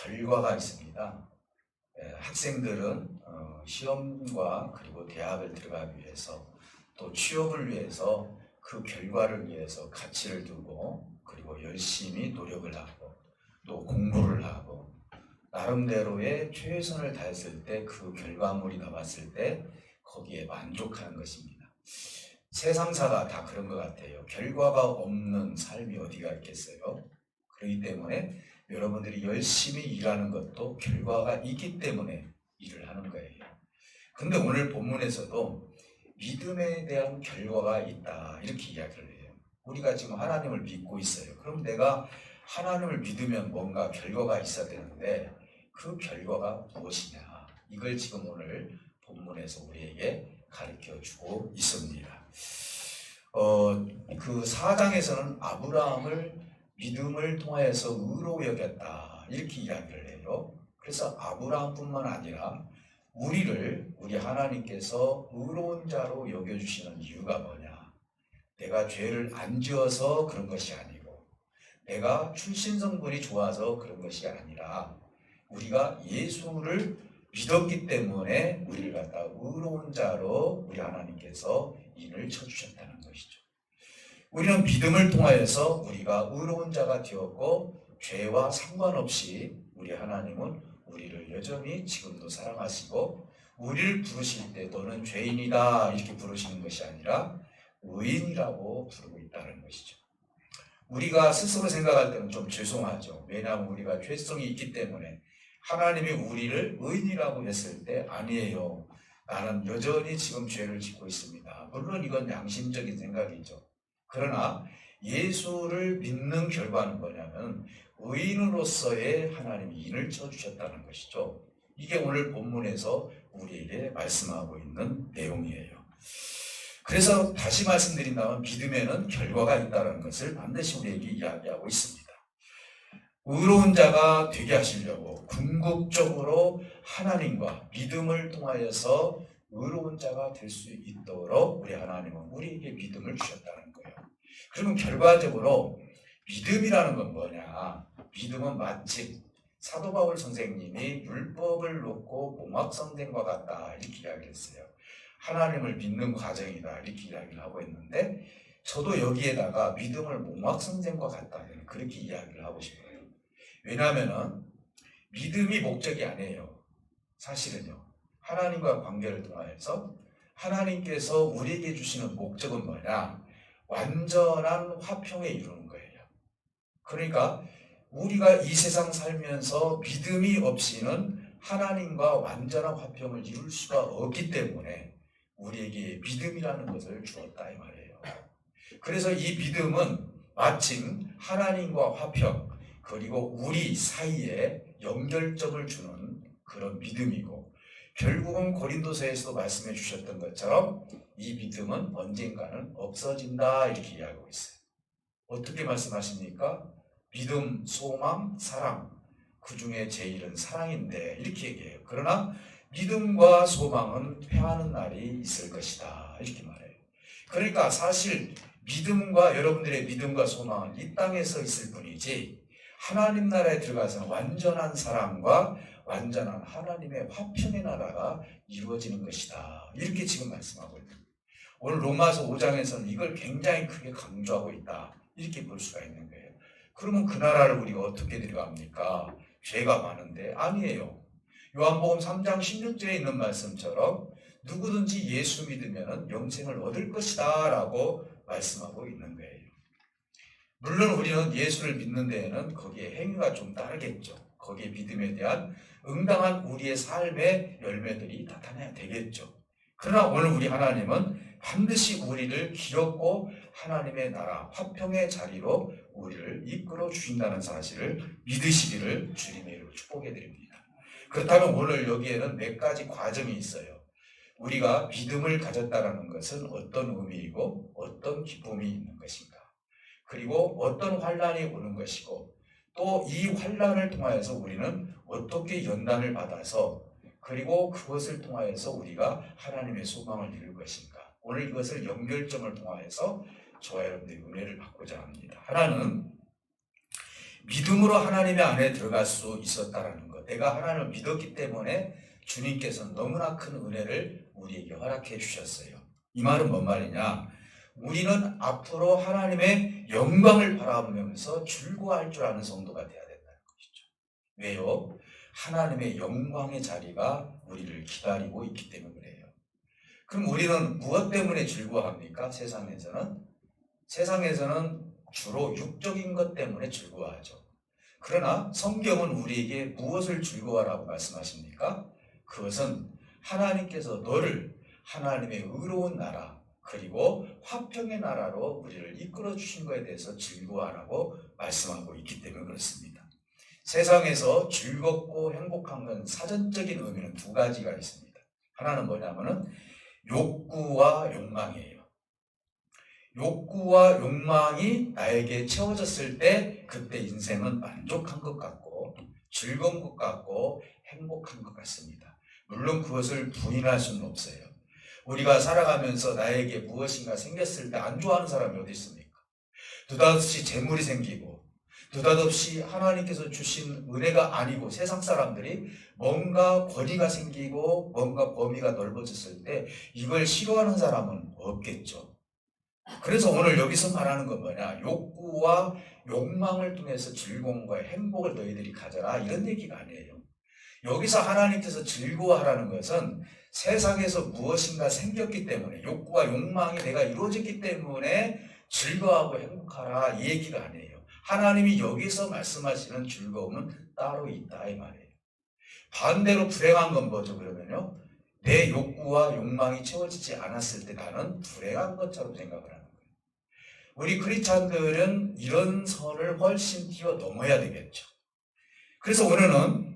결과가 있습니다. 학생들은 시험과 그리고 대학을 들어가기 위해서 또 취업을 위해서 그 결과를 위해서 가치를 두고 그리고 열심히 노력을 하고 또 공부를 하고 나름대로의 최선을 다했을 때 그 결과물이 나왔을 때 거기에 만족하는 것입니다. 세상사가 다 그런 것 같아요. 결과가 없는 삶이 어디가 있겠어요? 그렇기 때문에 여러분들이 열심히 일하는 것도 결과가 있기 때문에 일을 하는 거예요. 근데 오늘 본문에서도 믿음에 대한 결과가 있다 이렇게 이야기를 해요. 우리가 지금 하나님을 믿고 있어요. 그럼 내가 하나님을 믿으면 뭔가 결과가 있어야 되는데 그 결과가 무엇이냐, 이걸 지금 오늘 본문에서 우리에게 가르쳐주고 있습니다. 그 4장에서는 아브라함을 믿음을 통하여서 의로 여겼다 이렇게 이야기를 해요. 그래서 아브라함뿐만 아니라 우리 하나님께서 의로운 자로 여겨주시는 이유가 뭐냐, 내가 죄를 안 지어서 그런 것이 아니고 내가 출신성분이 좋아서 그런 것이 아니라 우리가 예수를 믿었기 때문에 우리를 갖다 의로운 자로 우리 하나님께서 인을 쳐주셨다는 것이죠. 우리는 믿음을 통하여서 우리가 의로운 자가 되었고 죄와 상관없이 우리 하나님은 우리를 여전히 지금도 사랑하시고 우리를 부르실 때 너는 죄인이다 이렇게 부르시는 것이 아니라 의인이라고 부르고 있다는 것이죠. 우리가 스스로 생각할 때는 좀 죄송하죠. 왜냐하면 우리가 죄성이 있기 때문에 하나님이 우리를 의인이라고 했을 때 아니에요, 나는 여전히 지금 죄를 짓고 있습니다. 물론 이건 양심적인 생각이죠. 그러나 예수를 믿는 결과는 뭐냐면 의인으로서의 하나님이 인을 쳐주셨다는 것이죠. 이게 오늘 본문에서 우리에게 말씀하고 있는 내용이에요. 그래서 다시 말씀드린다면 믿음에는 결과가 있다는 것을 반드시 우리에게 이야기하고 있습니다. 의로운 자가 되게 하시려고 궁극적으로 하나님과 믿음을 통하여서 의로운 자가 될 수 있도록 우리 하나님은 우리에게 믿음을 주셨다는 거예요. 그러면 결과적으로 믿음이라는 건 뭐냐? 믿음은 마치 사도 바울 선생님이 율법을 놓고 몽학성전과 같다 이렇게 이야기했어요. 하나님을 믿는 과정이다 이렇게 이야기를 하고 있는데 저도 여기에다가 믿음을 몽학성전과 같다 그렇게 이야기를 하고 싶어요. 왜냐하면 믿음이 목적이 아니에요. 사실은요, 하나님과 관계를 통하여서 하나님께서 우리에게 주시는 목적은 뭐냐? 완전한 화평에 이루는 거예요. 그러니까 우리가 이 세상 살면서 믿음이 없이는 하나님과 완전한 화평을 이룰 수가 없기 때문에 우리에게 믿음이라는 것을 주었다 이 말이에요. 그래서 이 믿음은 마침 하나님과 화평 그리고 우리 사이에 연결점을 주는 그런 믿음이고, 결국은 고린도서에서도 말씀해 주셨던 것처럼 이 믿음은 언젠가는 없어진다 이렇게 이야기하고 있어요. 어떻게 말씀하십니까? 믿음, 소망, 사랑, 그 중에 제일은 사랑인데 이렇게 얘기해요. 그러나 믿음과 소망은 패하는 날이 있을 것이다 이렇게 말해요. 그러니까 사실 믿음과 여러분들의 믿음과 소망은 이 땅에서 있을 뿐이지 하나님 나라에 들어가서는 완전한 사랑과 완전한 하나님의 화평의 나라가 이루어지는 것이다 이렇게 지금 말씀하고 있습니다. 오늘 로마서 5장에서는 이걸 굉장히 크게 강조하고 있다 이렇게 볼 수가 있는 거예요. 그러면 그 나라를 우리가 어떻게 들어갑니까? 죄가 많은데 아니에요. 요한복음 3장 16절에 있는 말씀처럼 누구든지 예수 믿으면 영생을 얻을 것이다 라고 말씀하고 있는 거예요. 물론 우리는 예수를 믿는 데에는 거기에 행위가 좀 따르겠죠. 거기에 믿음에 대한 응당한 우리의 삶의 열매들이 나타나야 되겠죠. 그러나 오늘 우리 하나님은 반드시 우리를 기업고 하나님의 나라 화평의 자리로 우리를 이끌어 주신다는 사실을 믿으시기를 주님의 이름으로 축복해 드립니다. 그렇다면 오늘 여기에는 몇 가지 과정이 있어요. 우리가 믿음을 가졌다는 것은 어떤 의미이고 어떤 기쁨이 있는 것인가, 그리고 어떤 환난이 오는 것이고 또 이 환난을 통하여서 우리는 어떻게 연단을 받아서 그리고 그것을 통하여서 우리가 하나님의 소망을 이룰 것인가, 오늘 이것을 연결점을 통하여서 저와 여러분들이 은혜를 받고자 합니다. 하나는 믿음으로 하나님의 안에 들어갈 수 있었다라는 것. 내가 하나님을 믿었기 때문에 주님께서 너무나 큰 은혜를 우리에게 허락해 주셨어요. 이 말은 뭔 말이냐? 우리는 앞으로 하나님의 영광을 바라보면서 즐거워할 줄 아는 성도가 되어야 된다는 것이죠. 왜요? 하나님의 영광의 자리가 우리를 기다리고 있기 때문에 그래요. 그럼 우리는 무엇 때문에 즐거워합니까? 세상에서는 주로 육적인 것 때문에 즐거워하죠. 그러나 성경은 우리에게 무엇을 즐거워하라고 말씀하십니까? 그것은 하나님께서 너를 하나님의 의로운 나라 그리고 화평의 나라로 우리를 이끌어 주신 것에 대해서 즐거워하라고 말씀하고 있기 때문에 그렇습니다. 세상에서 즐겁고 행복한 건 사전적인 의미는 두 가지가 있습니다. 하나는 뭐냐면은 욕구와 욕망이에요. 욕구와 욕망이 나에게 채워졌을 때 그때 인생은 만족한 것 같고 즐거운 것 같고 행복한 것 같습니다. 물론 그것을 부인할 수는 없어요. 우리가 살아가면서 나에게 무엇인가 생겼을 때 안 좋아하는 사람이 어디 있습니까? 느닷없이 재물이 생기고 느닷없이 하나님께서 주신 은혜가 아니고 세상 사람들이 뭔가 권위가 생기고 뭔가 범위가 넓어졌을 때 이걸 싫어하는 사람은 없겠죠. 그래서 오늘 여기서 말하는 건 뭐냐? 욕구와 욕망을 통해서 즐거움과 행복을 너희들이 가져라 이런 얘기가 아니에요. 여기서 하나님께서 즐거워하라는 것은 세상에서 무엇인가 생겼기 때문에 욕구와 욕망이 내가 이루어졌기 때문에 즐거워하고 행복하라 이 얘기가 아니에요. 하나님이 여기서 말씀하시는 즐거움은 따로 있다 이 말이에요. 반대로 불행한 건 뭐죠 그러면요? 내 욕구와 욕망이 채워지지 않았을 때 나는 불행한 것처럼 생각을 하는 거예요. 우리 크리스찬들은 이런 선을 훨씬 뛰어넘어야 되겠죠. 그래서 오늘은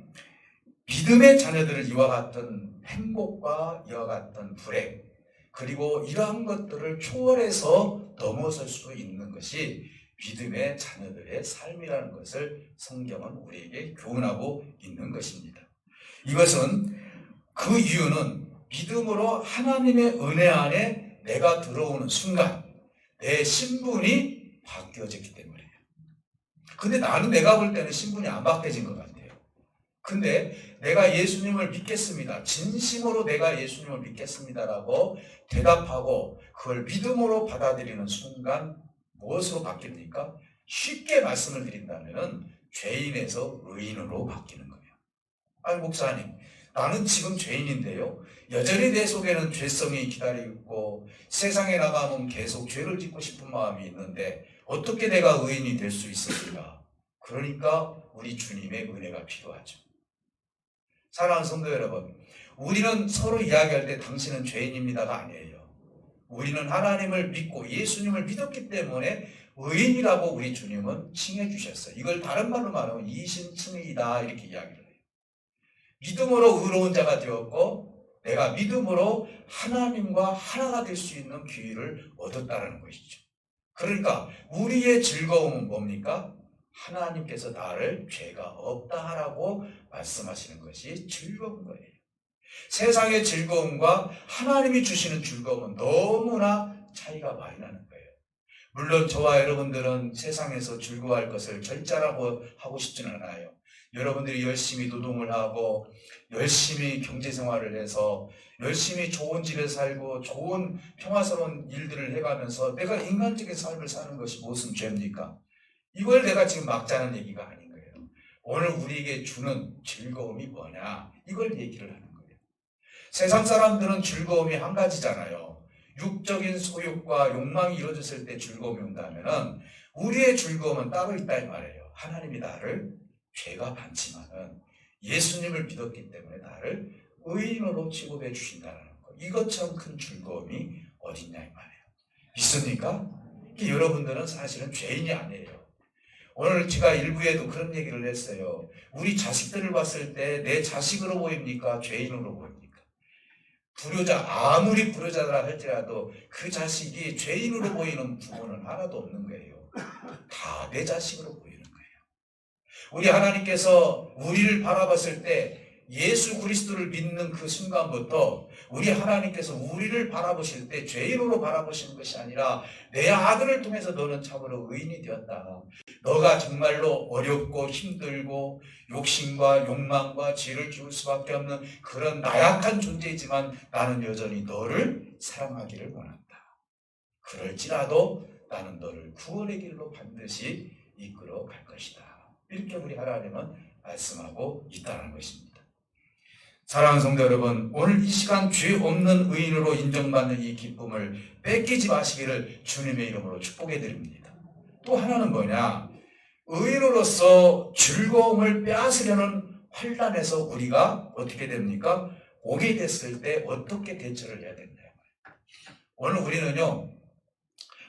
믿음의 자녀들을 이와 같은 행복과 이와 같은 불행 그리고 이러한 것들을 초월해서 넘어설 수 있는 것이 믿음의 자녀들의 삶이라는 것을 성경은 우리에게 교훈하고 있는 것입니다. 이것은 그 이유는 믿음으로 하나님의 은혜 안에 내가 들어오는 순간 내 신분이 바뀌어졌기 때문이에요. 근데 나는 내가 볼 때는 신분이 안 바뀌어진 것 같아요. 근데 내가 예수님을 믿겠습니다. 진심으로 내가 예수님을 믿겠습니다라고 대답하고 그걸 믿음으로 받아들이는 순간 무엇으로 바뀝니까? 쉽게 말씀을 드린다면 죄인에서 의인으로 바뀌는 거예요. 아니 목사님, 나는 지금 죄인인데요. 여전히 내 속에는 죄성이 기다리고 있고 세상에 나가면 계속 죄를 짓고 싶은 마음이 있는데 어떻게 내가 의인이 될 수 있을까? 그러니까 우리 주님의 은혜가 필요하죠. 사랑하는 성도 여러분, 우리는 서로 이야기할 때 당신은 죄인입니다가 아니에요. 우리는 하나님을 믿고 예수님을 믿었기 때문에 의인이라고 우리 주님은 칭해 주셨어요. 이걸 다른 말로 말하면 이신칭의이다 이렇게 이야기를 해요. 믿음으로 의로운 자가 되었고 내가 믿음으로 하나님과 하나가 될 수 있는 기회를 얻었다는 것이죠. 그러니까 우리의 즐거움은 뭡니까? 하나님께서 나를 죄가 없다 하라고 말씀하시는 것이 즐거운 거예요. 세상의 즐거움과 하나님이 주시는 즐거움은 너무나 차이가 많이 나는 거예요. 물론 저와 여러분들은 세상에서 즐거워할 것을 절제라고 하고 싶지는 않아요. 여러분들이 열심히 노동을 하고 열심히 경제생활을 해서 열심히 좋은 집에 살고 좋은 평화스러운 일들을 해가면서 내가 인간적인 삶을 사는 것이 무슨 죄입니까? 이걸 내가 지금 막자는 얘기가 아닌 거예요. 오늘 우리에게 주는 즐거움이 뭐냐? 이걸 얘기를 하는 거예요. 세상 사람들은 즐거움이 한 가지잖아요. 육적인 소욕과 욕망이 이루어졌을 때 즐거움이 온다면 우리의 즐거움은 따로 있다 이 말이에요. 하나님이 나를 죄가 많지만은 예수님을 믿었기 때문에 나를 의인으로 취급해 주신다는 것. 이것처럼 큰 즐거움이 어딨냐 이 말이에요. 믿습니까? 여러분들은 사실은 죄인이 아니에요. 오늘 제가 일부에도 그런 얘기를 했어요. 우리 자식들을 봤을 때 내 자식으로 보입니까? 죄인으로 보입니까? 아무리 불효자라 할지라도 그 자식이 죄인으로 보이는 부분은 하나도 없는 거예요. 다 내 자식으로 보이는 거예요. 우리 하나님께서 우리를 바라봤을 때 예수 그리스도를 믿는 그 순간부터 우리 하나님께서 우리를 바라보실 때 죄인으로 바라보시는 것이 아니라 내 아들을 통해서 너는 참으로 의인이 되었다. 너가 정말로 어렵고 힘들고 욕심과 욕망과 죄를 지을 수밖에 없는 그런 나약한 존재이지만 나는 여전히 너를 사랑하기를 원한다. 그럴지라도 나는 너를 구원의 길로 반드시 이끌어 갈 것이다. 이렇게 우리 하나님은 말씀하고 있다는 것입니다. 사랑하는 성도 여러분, 오늘 이 시간 죄 없는 의인으로 인정받는 이 기쁨을 뺏기지 마시기를 주님의 이름으로 축복해 드립니다. 또 하나는 뭐냐? 의인으로서 즐거움을 빼앗으려는 환난에서 우리가 어떻게 됩니까? 오게 됐을 때 어떻게 대처를 해야 된다. 오늘 우리는요,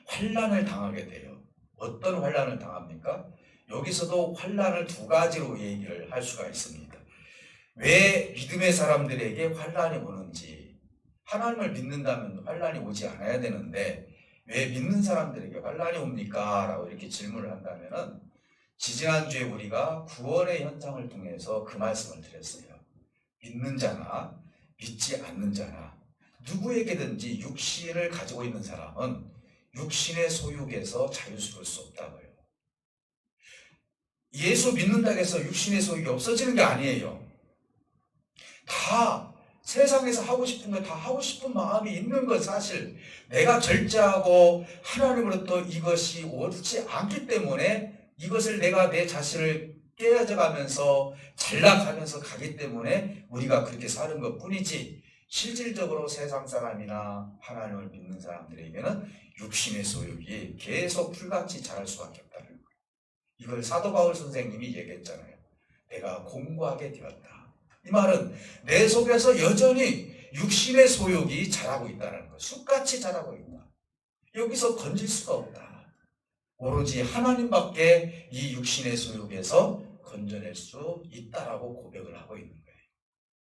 환난을 당하게 돼요. 어떤 환난을 당합니까? 여기서도 환난을 두 가지로 얘기를 할 수가 있습니다. 왜 믿음의 사람들에게 환난이 오는지, 하나님을 믿는다면 환난이 오지 않아야 되는데 왜 믿는 사람들에게 환난이 옵니까? 라고 이렇게 질문을 한다면은, 지지난주에 우리가 구원의 현장을 통해서 그 말씀을 드렸어요. 믿는 자나 믿지 않는 자나 누구에게든지 육신을 가지고 있는 사람은 육신의 소욕에서 자유스러울 수 없다고요. 예수 믿는다고 해서 육신의 소욕이 없어지는 게 아니에요. 다 세상에서 하고 싶은 거 다 하고 싶은 마음이 있는 것 사실. 내가 절제하고 하나님으로부터 이것이 옳지 않기 때문에 이것을 내가 내 자신을 깨어져가면서 전락하면서 가기 때문에 우리가 그렇게 사는 것 뿐이지, 실질적으로 세상 사람이나 하나님을 믿는 사람들에게는 육신의 소욕이 계속 풀같이 자랄 수밖에 없다는 거예요. 이걸 사도 바울 선생님이 얘기했잖아요. 내가 공고하게 되었다. 이 말은 내 속에서 여전히 육신의 소욕이 자라고 있다는 거예요. 쑥같이 자라고 있다. 여기서 건질 수가 없다. 오로지 하나님밖에 이 육신의 소욕에서 건져낼 수 있다라고 고백을 하고 있는 거예요.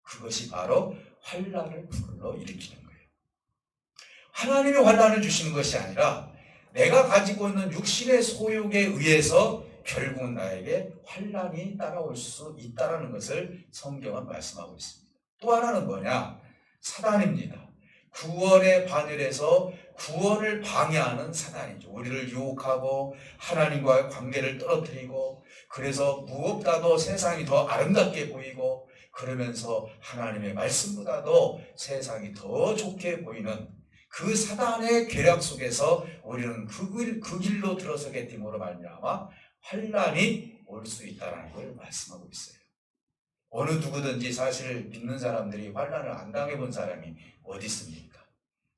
그것이 바로 환난을 불러일으키는 거예요. 하나님이 환난을 주시는 것이 아니라 내가 가지고 있는 육신의 소욕에 의해서 결국은 나에게 환난이 따라올 수 있다는 것을 성경은 말씀하고 있습니다. 또 하나는 뭐냐? 사단입니다. 구원의 반열에서 구원을 방해하는 사단이죠. 우리를 유혹하고 하나님과의 관계를 떨어뜨리고, 그래서 무엇보다도 세상이 더 아름답게 보이고, 그러면서 하나님의 말씀보다도 세상이 더 좋게 보이는 그 사단의 괴력 속에서 우리는 그 길로 들어서게 됨으로 말미암아 환난이 올 수 있다는 걸 말씀하고 있어요. 어느 누구든지 사실 믿는 사람들이 환난을 안 당해본 사람이 어디 있습니까?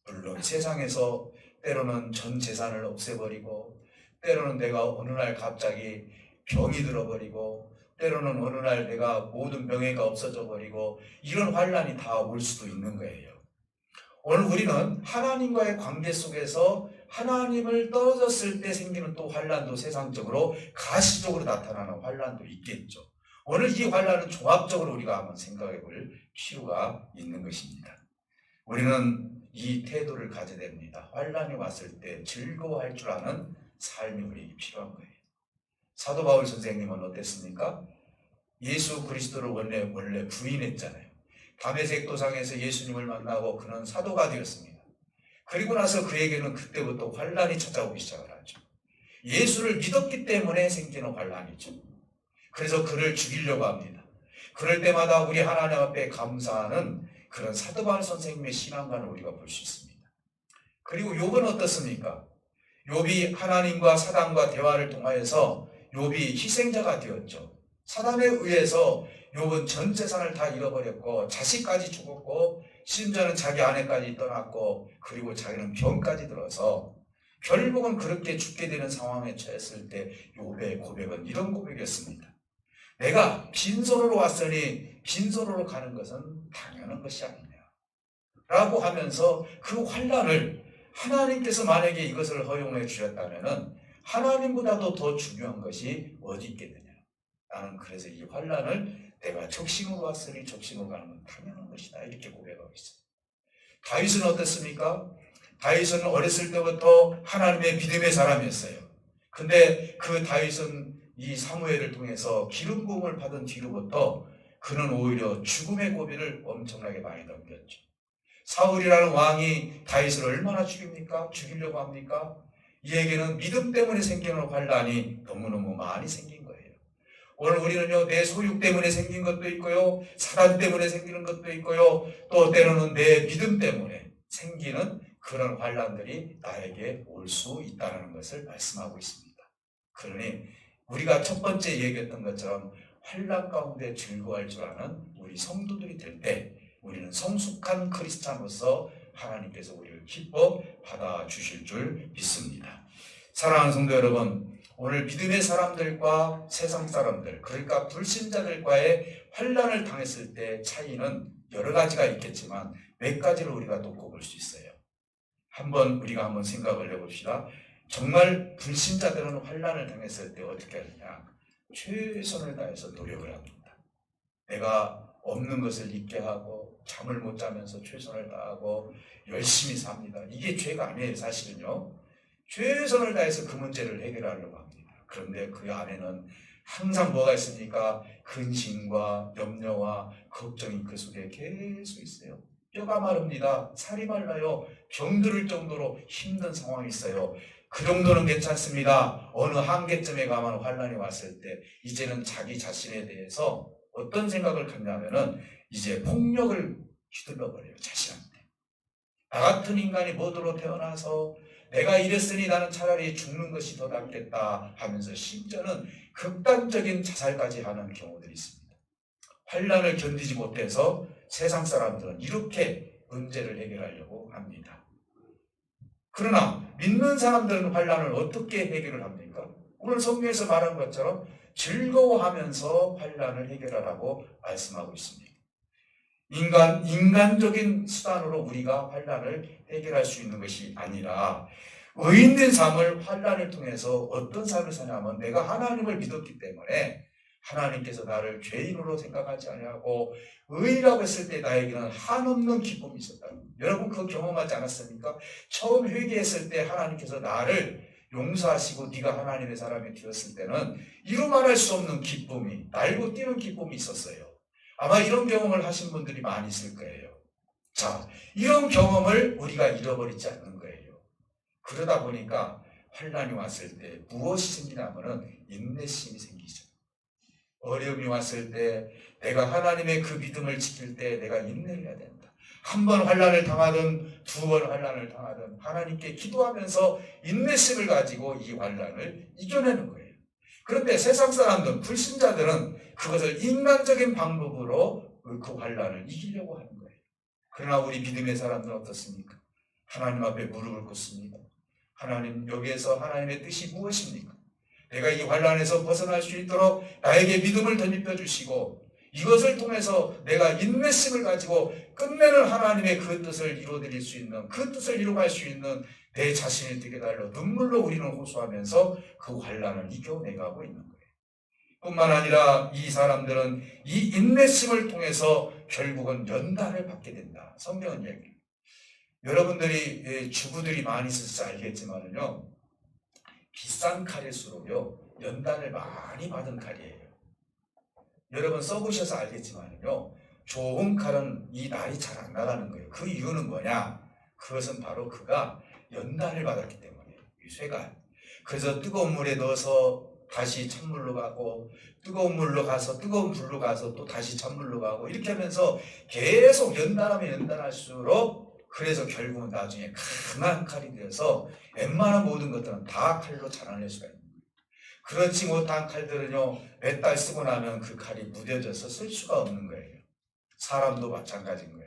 물론 세상에서 때로는 전 재산을 없애버리고, 때로는 내가 어느 날 갑자기 병이 들어버리고, 때로는 어느 날 내가 모든 병해가 없어져 버리고, 이런 환난이 다 올 수도 있는 거예요. 오늘 우리는 하나님과의 관계 속에서 하나님을 떨어졌을 때 생기는 또 환난도 세상적으로 가시적으로 나타나는 환난도 있겠죠. 오늘 이 환난은 종합적으로 우리가 한번 생각해 볼 필요가 있는 것입니다. 우리는 이 태도를 가져야 됩니다. 환난이 왔을 때 즐거워할 줄 아는 삶이 우리에게 필요한 거예요. 사도 바울 선생님은 어땠습니까? 예수 그리스도를 원래 부인했잖아요. 다메섹 도상에서 예수님을 만나고 그는 사도가 되었습니다. 그리고 나서 그에게는 그때부터 환난이 찾아오기 시작을 하죠. 예수를 믿었기 때문에 생기는 환난이죠. 그래서 그를 죽이려고 합니다. 그럴 때마다 우리 하나님 앞에 감사하는 그런 사도 바울 선생님의 신앙관을 우리가 볼 수 있습니다. 그리고 욥은 어떻습니까? 욥이 하나님과 사단과 대화를 통하여서 욥이 희생자가 되었죠. 사단에 의해서 욥은 전 재산을 다 잃어버렸고, 자식까지 죽었고, 심지어는 자기 아내까지 떠났고, 그리고 자기는 병까지 들어서 결국은 그렇게 죽게 되는 상황에 처했을 때 욥의 고백은 이런 고백이었습니다. 내가 빈손으로 왔으니 빈손으로 가는 것은 당연한 것이 아니냐 라고 하면서 그 환난을, 하나님께서 만약에 이것을 허용해 주셨다면 하나님보다도 더 중요한 것이 어디 있겠느냐. 나는 그래서 이 환난을 내가 적심으로 왔으니 적심으로 가는 건 당연한 것이다, 이렇게 고백하고 있어요. 다윗은 어땠습니까? 다윗은 어렸을 때부터 하나님의 믿음의 사람이었어요. 근데 그 다윗은 이 사무엘을 통해서 기름 부음을 받은 뒤로부터 그는 오히려 죽음의 고비를 엄청나게 많이 넘겼죠. 사울이라는 왕이 다윗을 얼마나 죽입니까? 죽이려고 합니까? 이에게는 믿음 때문에 생기는 환란이 너무너무 많이 생긴 거예요. 오늘 우리는요, 내 소유 때문에 생긴 것도 있고요, 사단 때문에 생기는 것도 있고요, 또 때로는 내 믿음 때문에 생기는 그런 환란들이 나에게 올 수 있다는 것을 말씀하고 있습니다. 그러니 우리가 첫 번째 얘기했던 것처럼 환란 가운데 즐거워할 줄 아는 우리 성도들이 될 때 우리는 성숙한 크리스찬으로서 하나님께서 우리를 기뻐 받아주실 줄 믿습니다. 사랑하는 성도 여러분, 오늘 믿음의 사람들과 세상 사람들, 그러니까 불신자들과의 환란을 당했을 때 차이는 여러 가지가 있겠지만 몇 가지를 우리가 또 꼽을 수 있어요. 우리가 한번 생각을 해봅시다. 정말 불신자들은 환란을 당했을 때 어떻게 하느냐? 최선을 다해서 노력을 합니다. 내가 없는 것을 잊게 하고 잠을 못 자면서 최선을 다하고 열심히 삽니다. 이게 죄가 아니에요, 사실은요. 최선을 다해서 그 문제를 해결하려고 합니다. 그런데 그 안에는 항상 뭐가 있습니까? 근심과 염려와 걱정이 그 속에 계속 있어요. 뼈가 마릅니다. 살이 말라요. 병들을 정도로 힘든 상황이 있어요. 그 정도는 괜찮습니다. 어느 한계점에 가면 환란이 왔을 때 이제는 자기 자신에 대해서 어떤 생각을 갖냐면은 이제 폭력을 휘둘러 버려요. 자신한테. 나 같은 인간이 뭐더러 태어나서 내가 이랬으니 나는 차라리 죽는 것이 더 낫겠다 하면서 심지어는 극단적인 자살까지 하는 경우들이 있습니다. 환란을 견디지 못해서 세상 사람들은 이렇게 문제를 해결하려고 합니다. 그러나 믿는 사람들은 환란을 어떻게 해결을 합니까? 오늘 성경에서 말한 것처럼 즐거워하면서 환란을 해결하라고 말씀하고 있습니다. 인간적인 수단으로 우리가 환란을 해결할 수 있는 것이 아니라 의인된 삶을 환란을 통해서 어떤 삶을 사냐면 내가 하나님을 믿었기 때문에 하나님께서 나를 죄인으로 생각하지 아니하고 의인이라고 했을 때 나에게는 한없는 기쁨이 있었다. 여러분 그거 경험하지 않았습니까? 처음 회개했을 때 하나님께서 나를 용서하시고 네가 하나님의 사람이 되었을 때는 이루 말할 수 없는 기쁨이, 날고 뛰는 기쁨이 있었어요. 아마 이런 경험을 하신 분들이 많이 있을 거예요. 자, 이런 경험을 우리가 잃어버리지 않는 거예요. 그러다 보니까 환란이 왔을 때 무엇이 생기냐면은 인내심이 생기죠. 어려움이 왔을 때 내가 하나님의 그 믿음을 지킬 때 내가 인내를 해야 된다. 한 번 환란을 당하든 두 번 환란을 당하든 하나님께 기도하면서 인내심을 가지고 이 환란을 이겨내는 거예요. 그런데 세상 사람들, 불신자들은 그것을 인간적인 방법으로 그 환란을 이기려고 하는 거예요. 그러나 우리 믿음의 사람들은 어떻습니까? 하나님 앞에 무릎을 꿇습니다. 하나님, 여기에서 하나님의 뜻이 무엇입니까? 내가 이 환란에서 벗어날 수 있도록 나에게 믿음을 덧입혀 주시고 이것을 통해서 내가 인내심을 가지고 끝내는 하나님의 그 뜻을 이루어드릴 수 있는, 그 뜻을 이루어갈 수 있는 내 자신을 되게 달려 눈물로 우리는 호소하면서 그 환란을 이겨내가고 있는 거예요. 뿐만 아니라 이 사람들은 이 인내심을 통해서 결국은 연단을 받게 된다. 성경은 얘기해요. 여러분들이 주부들이 많이 있어서 알겠지만요, 비싼 칼일수록요 연단을 많이 받은 칼이에요. 여러분 써보셔서 알겠지만요, 좋은 칼은 이 날이 잘 안 나가는 거예요. 그 이유는 뭐냐? 그것은 바로 그가 연단을 받았기 때문이에요. 이 쇠가. 그래서 뜨거운 물에 넣어서 다시 찬물로 가고 뜨거운 물로 가서 뜨거운 불로 가서 또 다시 찬물로 가고 이렇게 하면서 계속 연단하면 연단할수록 그래서 결국은 나중에 강한 칼이 되어서 웬만한 모든 것들은 다 칼로 자라낼 수가 있는 거예요. 그렇지 못한 칼들은요 몇 달 쓰고 나면 그 칼이 무뎌져서 쓸 수가 없는 거예요. 사람도 마찬가지인 거예요.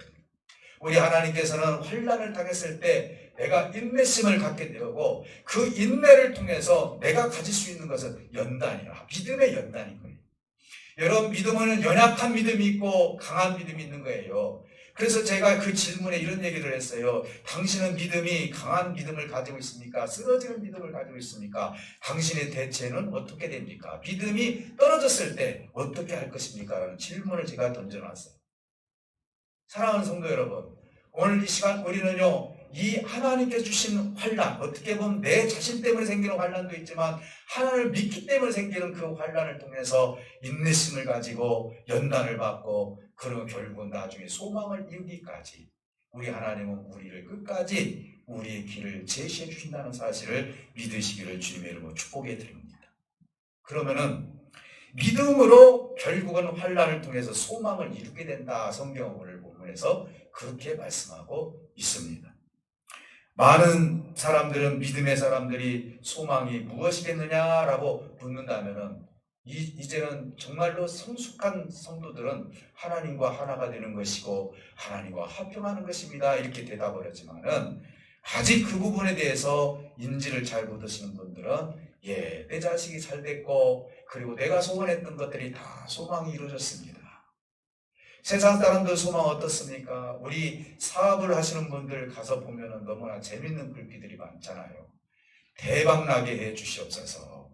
우리 하나님께서는 환난을 당했을 때 내가 인내심을 갖게 되고 그 인내를 통해서 내가 가질 수 있는 것은 연단이라 믿음의 연단인 거예요. 여러분 믿음은 연약한 믿음이 있고 강한 믿음이 있는 거예요. 그래서 제가 그 질문에 이런 얘기를 했어요. 당신은 믿음이 강한 믿음을 가지고 있습니까? 쓰러지는 믿음을 가지고 있습니까? 당신의 대체는 어떻게 됩니까? 믿음이 떨어졌을 때 어떻게 할 것입니까? 라는 질문을 제가 던져놨어요. 사랑하는 성도 여러분, 오늘 이 시간 우리는요 이 하나님께 주신 환난, 어떻게 보면 내 자신 때문에 생기는 환난도 있지만 하나님을 믿기 때문에 생기는 그 환난을 통해서 인내심을 가지고 연단을 받고, 그리고 결국은 나중에 소망을 이루기까지 우리 하나님은 우리를 끝까지 우리의 길을 제시해 주신다는 사실을 믿으시기를 주님의 이름으로 축복해 드립니다. 그러면은 믿음으로 결국은 환난을 통해서 소망을 이루게 된다. 성경 오늘 본문에서 그렇게 말씀하고 있습니다. 많은 사람들은, 믿음의 사람들이 소망이 무엇이겠느냐라고 묻는다면은 이제는 정말로 성숙한 성도들은 하나님과 하나가 되는 것이고 하나님과 화평하는 것입니다. 이렇게 대답을 했지만은 아직 그 부분에 대해서 인지를 잘 못하시는 분들은 내 자식이 잘 됐고 그리고 내가 소원했던 것들이 다 소망이 이루어졌습니다. 세상 사람들 소망 어떻습니까? 우리 사업을 하시는 분들 가서 보면은 너무나 재밌는 글귀들이 많잖아요. 대박나게 해 주시옵소서.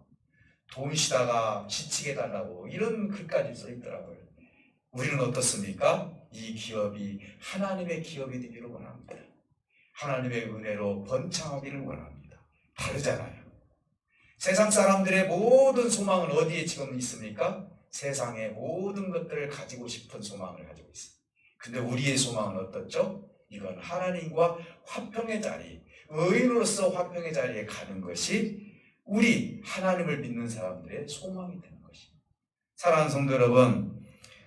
돈 쉬다가 지치게 달라고 이런 글까지 써 있더라고요. 우리는 어떻습니까? 이 기업이 하나님의 기업이 되기를 원합니다. 하나님의 은혜로 번창하기를 원합니다. 다르잖아요. 세상 사람들의 모든 소망은 어디에 지금 있습니까? 세상의 모든 것들을 가지고 싶은 소망을 가지고 있습니다. 근데 우리의 소망은 어떻죠? 이건 하나님과 화평의 자리, 의인으로서 화평의 자리에 가는 것이 우리 하나님을 믿는 사람들의 소망이 되는 것입니다. 사랑하는 성도 여러분,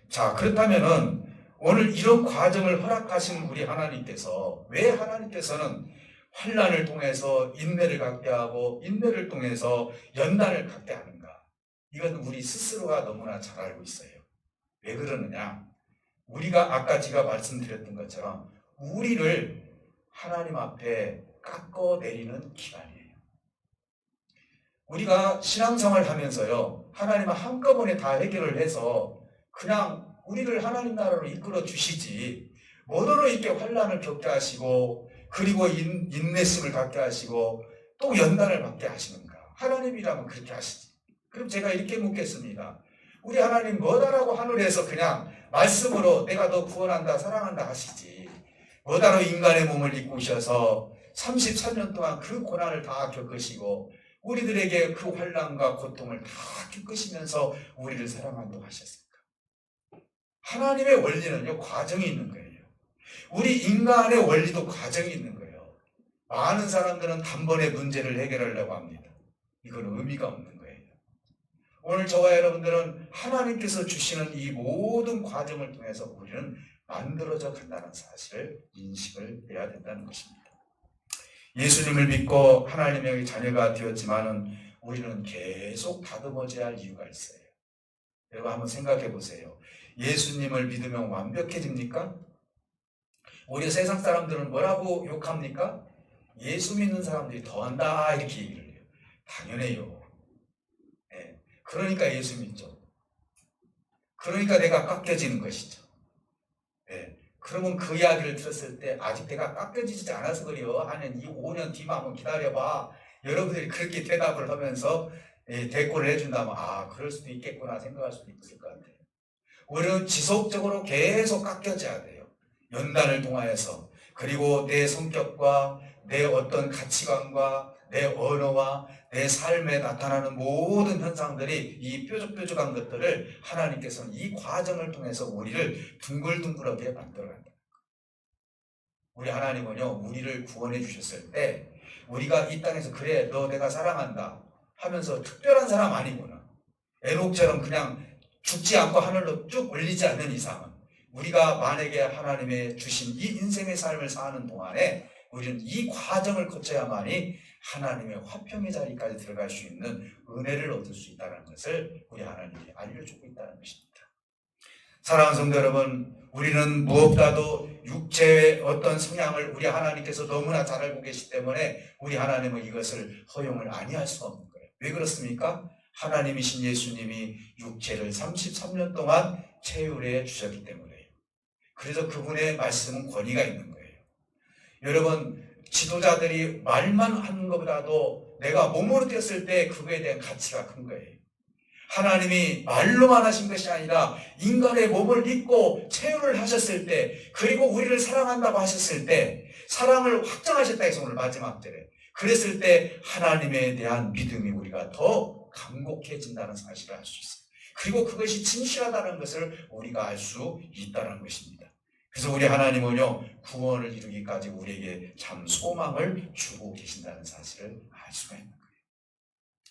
자, 그렇다면은 오늘 이런 과정을 허락하신 우리 하나님께서, 왜 하나님께서는 환난을 통해서 인내를 갖게 하고 인내를 통해서 연단을 갖게 하는가? 이건 우리 스스로가 너무나 잘 알고 있어요. 왜 그러느냐? 우리가 아까 제가 말씀드렸던 것처럼 우리를 하나님 앞에 깎아내리는 기간이에요. 우리가 신앙생활을 하면서요, 하나님은 한꺼번에 다 해결을 해서 그냥 우리를 하나님 나라로 이끌어 주시지, 뭐더러 이렇게 환난을 겪게 하시고 그리고 인내심을 갖게 하시고 또 연단을 받게 하시는가? 하나님이라면 그렇게 하시지. 그럼 제가 이렇게 묻겠습니다. 우리 하나님 뭐다라고 하늘에서 그냥 말씀으로 내가 너 구원한다 사랑한다 하시지, 뭐다로 인간의 몸을 입고 오셔서 33년 동안 그 고난을 다 겪으시고 우리들에게 그 환난과 고통을 다 겪으시면서 우리를 사랑한다고 하셨을까? 하나님의 원리는요, 과정이 있는 거예요. 우리 인간의 원리도 과정이 있는 거예요. 많은 사람들은 단번에 문제를 해결하려고 합니다. 이건 의미가 없는 거예요. 오늘 저와 여러분들은 하나님께서 주시는 이 모든 과정을 통해서 우리는 만들어져 간다는 사실을 인식을 해야 된다는 것입니다. 예수님을 믿고 하나님의 자녀가 되었지만은 우리는 계속 다듬어져야 할 이유가 있어요. 여러분 한번 생각해 보세요. 예수님을 믿으면 완벽해집니까? 우리 세상 사람들은 뭐라고 욕합니까? 예수 믿는 사람들이 더한다 이렇게 얘기를 해요. 당연해요. 네. 그러니까 예수 믿죠. 그러니까 내가 깎여지는 것이죠. 네. 그러면 그 이야기를 들었을 때 아직 내가 깎여지지 않아서 그래요. 한 5년 뒤만 한번 기다려봐. 여러분들이 그렇게 대답을 하면서 대꾸를 해준다면 그럴 수도 있겠구나 생각할 수도 있을 것 같아요. 우리는 지속적으로 계속 깎여져야 돼요. 연단을 통하여서. 그리고 내 성격과 내 어떤 가치관과 내 언어와 내 삶에 나타나는 모든 현상들이 이 뾰족뾰족한 것들을 하나님께서는 이 과정을 통해서 우리를 둥글둥글하게 만들어간다. 우리 하나님은요, 우리를 구원해 주셨을 때 우리가 이 땅에서 그래 너 내가 사랑한다 하면서 특별한 사람 아니구나, 에녹처럼 그냥 죽지 않고 하늘로 쭉 올리지 않는 이상은, 우리가 만약에 하나님의 주신 이 인생의 삶을 사는 동안에 우리는 이 과정을 거쳐야만이 하나님의 화평의 자리까지 들어갈 수 있는 은혜를 얻을 수 있다는 것을 우리 하나님이 알려주고 있다는 것입니다. 사랑하는 성도 여러분, 우리는 무엇보다도 육체의 어떤 성향을 우리 하나님께서 너무나 잘 알고 계시기 때문에 우리 하나님은 이것을 허용을 아니할 수가 없는 거예요. 왜 그렇습니까? 하나님이신 예수님이 육체를 33년 동안 체휼해 주셨기 때문에요. 그래서 그분의 말씀은 권위가 있는 거예요. 여러분, 지도자들이 말만 하는 것보다도 내가 몸으로 뛰었을 때 그거에 대한 가치가 큰 거예요. 하나님이 말로만 하신 것이 아니라 인간의 몸을 입고 체험을 하셨을 때, 그리고 우리를 사랑한다고 하셨을 때, 사랑을 확정하셨다 해서 오늘 마지막 절에 그랬을 때 하나님에 대한 믿음이 우리가 더 강곡해진다는 사실을 알 수 있어요. 그리고 그것이 진실하다는 것을 우리가 알 수 있다는 것입니다. 그래서 우리 하나님은요, 구원을 이루기까지 우리에게 참 소망을 주고 계신다는 사실을 알 수가 있는 거예요.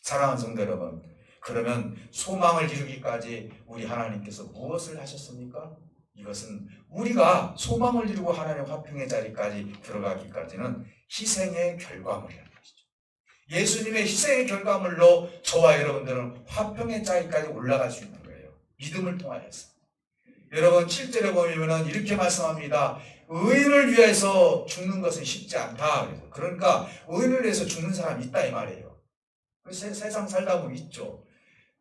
사랑하는 성도 여러분, 그러면 소망을 이루기까지 우리 하나님께서 무엇을 하셨습니까? 이것은 우리가 소망을 이루고 하나님의 화평의 자리까지 들어가기까지는 희생의 결과물이라는 것이죠. 예수님의 희생의 결과물로 저와 여러분들은 화평의 자리까지 올라갈 수 있는 거예요. 믿음을 통하여서. 여러분 7절에 보면 이렇게 말씀합니다. 의인을 위해서 죽는 것은 쉽지 않다. 그러니까 의인을 위해서 죽는 사람이 있다 이 말이에요. 세상 살다 보면 있죠.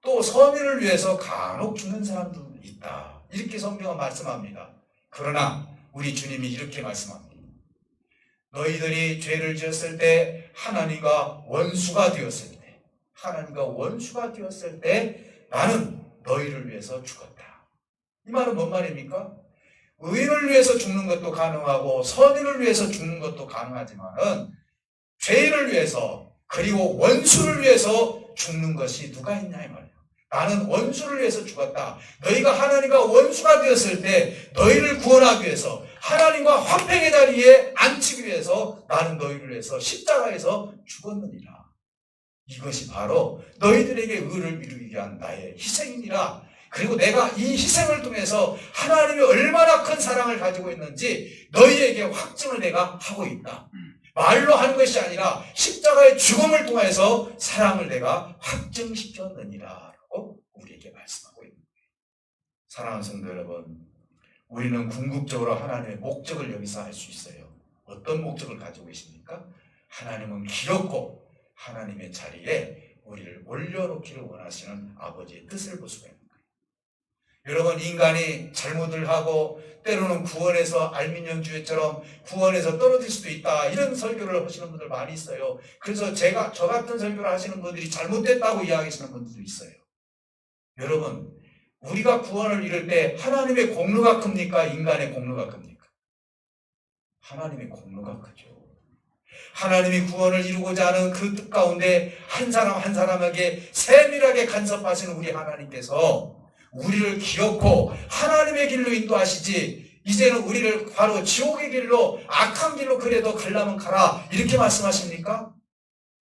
또 선인을 위해서 간혹 죽는 사람도 있다. 이렇게 성경은 말씀합니다. 그러나 우리 주님이 이렇게 말씀합니다. 너희들이 죄를 지었을 때 하나님과 원수가 되었을 때 나는 너희를 위해서 죽었다. 이 말은 뭔 말입니까? 의인을 위해서 죽는 것도 가능하고 선인을 위해서 죽는 것도 가능하지만은 죄인을 위해서 그리고 원수를 위해서 죽는 것이 누가 있냐 이 말이에요. 나는 원수를 위해서 죽었다. 너희가 하나님과 원수가 되었을 때 너희를 구원하기 위해서 하나님과 화평의 자리에 앉히기 위해서 나는 너희를 위해서 십자가에서 죽었느니라. 이것이 바로 너희들에게 의를 이루기 위한 나의 희생이니라. 그리고 내가 이 희생을 통해서 하나님이 얼마나 큰 사랑을 가지고 있는지 너희에게 확증을 내가 하고 있다. 말로 하는 것이 아니라 십자가의 죽음을 통해서 사랑을 내가 확증시켰느니라 라고 우리에게 말씀하고 있는 거예요. 사랑하는 성도 여러분, 우리는 궁극적으로 하나님의 목적을 여기서 알 수 있어요. 어떤 목적을 가지고 계십니까? 하나님은 기엽고 하나님의 자리에 우리를 올려놓기를 원하시는 아버지의 뜻을 볼 수가 있는 거예요. 여러분, 인간이 잘못을 하고 때로는 구원에서 알미늄주의처럼 구원에서 떨어질 수도 있다, 이런 설교를 하시는 분들 많이 있어요. 그래서 저 같은 설교를 하시는 분들이 잘못됐다고 이야기하시는 분들도 있어요. 여러분, 우리가 구원을 이룰 때 하나님의 공로가 큽니까? 인간의 공로가 큽니까? 하나님의 공로가 크죠. 하나님이 구원을 이루고자 하는 그 뜻 가운데 한 사람 한 사람에게 세밀하게 간섭하시는 우리 하나님께서 우리를 기어코 하나님의 길로 인도하시지, 이제는 우리를 바로 지옥의 길로, 악한 길로 그래도 가려면 가라, 이렇게 말씀하십니까?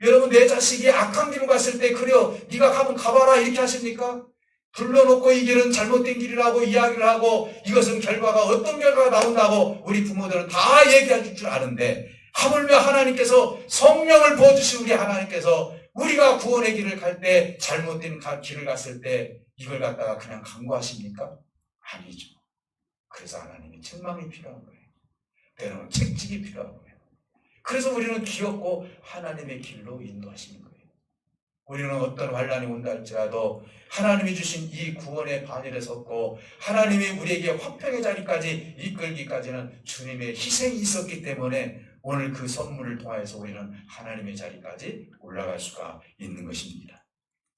여러분, 내 자식이 악한 길로 갔을 때 그래요, 네가 가면 가봐라, 이렇게 하십니까? 불러놓고 이 길은 잘못된 길이라고 이야기를 하고 이것은 결과가 어떤 결과가 나온다고 우리 부모들은 다 얘기해 줄 아는데, 하물며 하나님께서 성령을 부어주신 우리 하나님께서 우리가 구원의 길을 갈 때, 잘못된 길을 갔을 때 이걸 갖다가 그냥 간과하십니까? 아니죠. 그래서 하나님이 책망이 필요한 거예요. 때로는 책찍이 필요한 거예요. 그래서 우리는 기엽고 하나님의 길로 인도하시는 거예요. 우리는 어떤 환난이 온다 할지라도 하나님이 주신 이 구원의 바늘에 섰고 하나님이 우리에게 화평의 자리까지 이끌기까지는 주님의 희생이 있었기 때문에 오늘 그 선물을 통해서 우리는 하나님의 자리까지 올라갈 수가 있는 것입니다.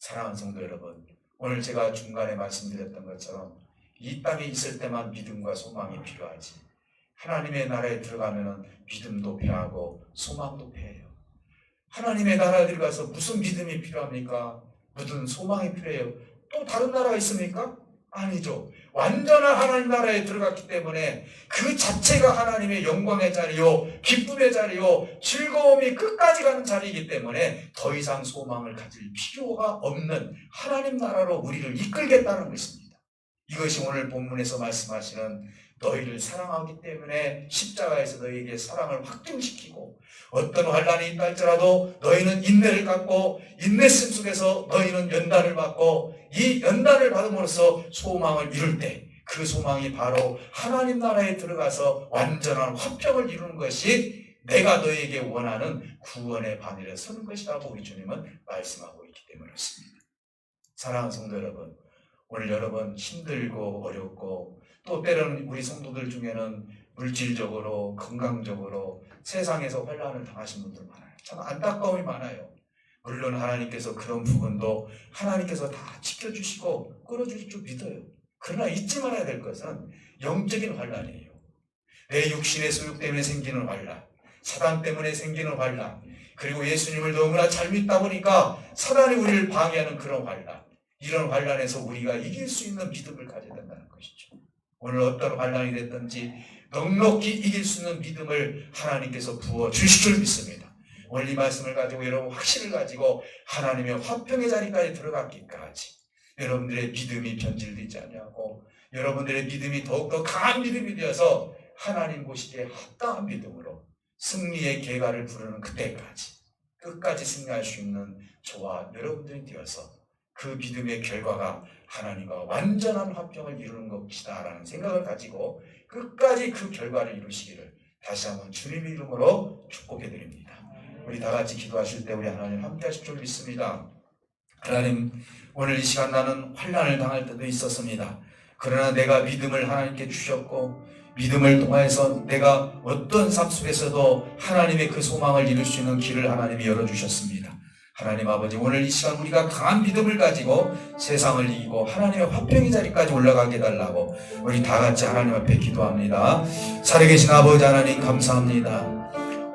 사랑하는 성도 여러분, 오늘 제가 중간에 말씀드렸던 것처럼 이 땅에 있을 때만 믿음과 소망이 필요하지, 하나님의 나라에 들어가면 믿음도 패하고 소망도 패해요. 하나님의 나라에 들어가서 무슨 믿음이 필요합니까? 무슨 소망이 필요해요? 또 다른 나라가 있습니까? 아니죠. 완전한 하나님 나라에 들어갔기 때문에 그 자체가 하나님의 영광의 자리요, 기쁨의 자리요, 즐거움이 끝까지 가는 자리이기 때문에 더 이상 소망을 가질 필요가 없는 하나님 나라로 우리를 이끌겠다는 것입니다. 이것이 오늘 본문에서 말씀하시는 너희를 사랑하기 때문에 십자가에서 너희에게 사랑을 확증시키고, 어떤 환난이 있다 할지라도 너희는 인내를 갖고 인내심 속에서 너희는 연단을 받고, 이 연단을 받음으로써 소망을 이룰 때 그 소망이 바로 하나님 나라에 들어가서 완전한 화평을 이루는 것이 내가 너희에게 원하는 구원의 바늘에 서는 것이라고 우리 주님은 말씀하고 있기 때문에 그렇습니다. 사랑하는 성도 여러분, 오늘 여러분 힘들고 어렵고 또 때로는 우리 성도들 중에는 물질적으로 건강적으로 세상에서 환난을 당하신 분들 많아요. 참 안타까움이 많아요. 물론 하나님께서 그런 부분도 하나님께서 다 지켜주시고 끌어주실 줄 믿어요. 그러나 잊지 말아야 될 것은 영적인 환란이에요. 내 육신의 소욕 때문에 생기는 환란, 사단 때문에 생기는 환란, 그리고 예수님을 너무나 잘 믿다 보니까 사단이 우리를 방해하는 그런 환란, 이런 환란에서 우리가 이길 수 있는 믿음을 가져야 된다는 것이죠. 오늘 어떤 환란이 됐든지 넉넉히 이길 수 있는 믿음을 하나님께서 부어주실 줄 믿습니다. 오늘 이 말씀을 가지고 여러분 확신을 가지고 하나님의 화평의 자리까지 들어가기까지 여러분들의 믿음이 변질되지 않냐고, 여러분들의 믿음이 더욱더 강한 믿음이 되어서 하나님 보시기에 합당한 믿음으로 승리의 계가를 부르는 그때까지 끝까지 승리할 수 있는 저와 여러분들이 되어서 그 믿음의 결과가 하나님과 완전한 화평을 이루는 것이다 라는 생각을 가지고 끝까지 그 결과를 이루시기를 다시 한번 주님의 이름으로 축복해 드립니다. 우리 다 같이 기도하실 때 우리 하나님 함께 하실 줄 믿습니다. 하나님, 오늘 이 시간 나는 환난을 당할 때도 있었습니다. 그러나 내가 믿음을 하나님께 주셨고 믿음을 통해서 내가 어떤 삶 속에서도 하나님의 그 소망을 이룰 수 있는 길을 하나님이 열어주셨습니다. 하나님 아버지, 오늘 이 시간 우리가 강한 믿음을 가지고 세상을 이기고 하나님의 화평의 자리까지 올라가게 해달라고 우리 다 같이 하나님 앞에 기도합니다. 살아계신 아버지 하나님 감사합니다.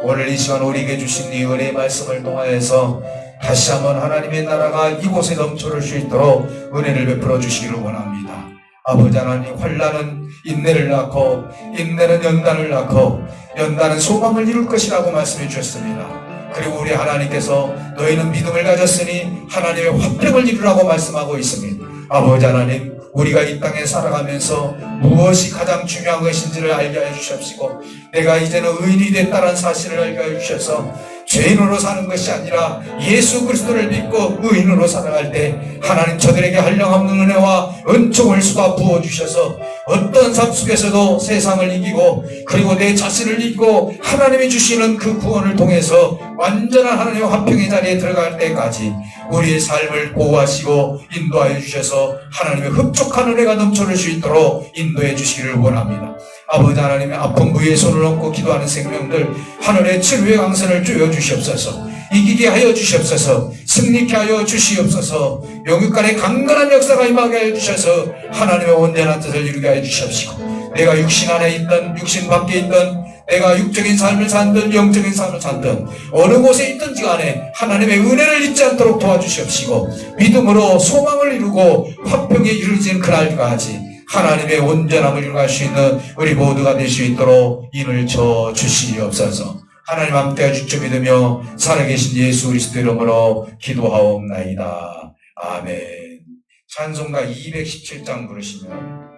오늘 이 시간 우리에게 주신 이 은혜의 말씀을 통하여서 다시 한번 하나님의 나라가 이곳에 넘쳐올 수 있도록 은혜를 베풀어 주시기를 원합니다. 아버지 하나님, 환난은 인내를 낳고 인내는 연단을 낳고 연단은 소망을 이룰 것이라고 말씀해 주셨습니다. 그리고 우리 하나님께서 너희는 믿음을 가졌으니 하나님의 화평을 이루라고 말씀하고 있습니다. 아버지 하나님, 우리가 이 땅에 살아가면서 무엇이 가장 중요한 것인지를 알게 해주십시고 내가 이제는 의인이 됐다는 사실을 알게 해주셔서 죄인으로 사는 것이 아니라 예수 그리스도를 믿고 의인으로 살아갈 때 하나님 저들에게 한량없는 은혜와 은총을 쏟아 부어주셔서 어떤 삶 속에서도 세상을 이기고 그리고 내 자신을 이기고 하나님이 주시는 그 구원을 통해서 완전한 하나님의 화평의 자리에 들어갈 때까지 우리의 삶을 보호하시고 인도하여 주셔서 하나님의 흡족한 은혜가 넘쳐날 수 있도록 인도해 주시기를 원합니다. 아버지 하나님의 아픈 부위에 손을 얹고 기도하는 생명들 하늘의 치료의 강선을 쪼여 주시옵소서. 이기게 하여 주시옵소서. 승리케 하여 주시옵소서. 영육간의 강건한 역사가 임하게 하여 주셔서 하나님의 온전한 뜻을 이루게 하여 주시옵시고 내가 육신 안에 있든 육신 밖에 있든 내가 육적인 삶을 살든 영적인 삶을 살든 어느 곳에 있든지 간에 하나님의 은혜를 잊지 않도록 도와주시옵시고 믿음으로 소망을 이루고 화평에 이르짖는 그날까지 하나님의 온전함을 이루갈 수 있는 우리 모두가 될 수 있도록 인을 쳐 주시옵소서. 하나님 함께 하실 줄 믿으며 살아계신 예수 그리스도 이름으로 기도하옵나이다. 아멘. 찬송가 217장 부르시면